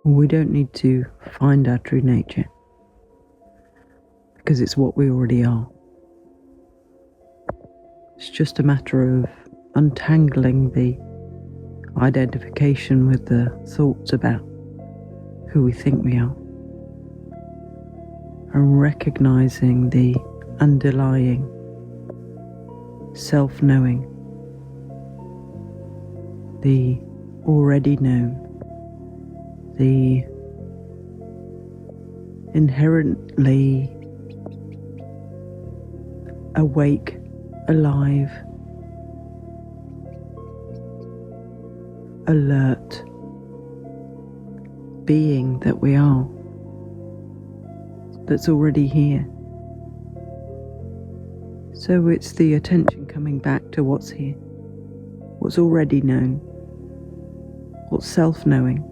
We don't need to find our true nature, because it's what we already are. It's just a matter of untangling the identification with the thoughts about who we think we are, and recognizing the underlying self-knowing, the already known, the inherently awake, alive, alert being that we are, that's already here. So it's the attention coming back to what's here, what's already known, what's self-knowing.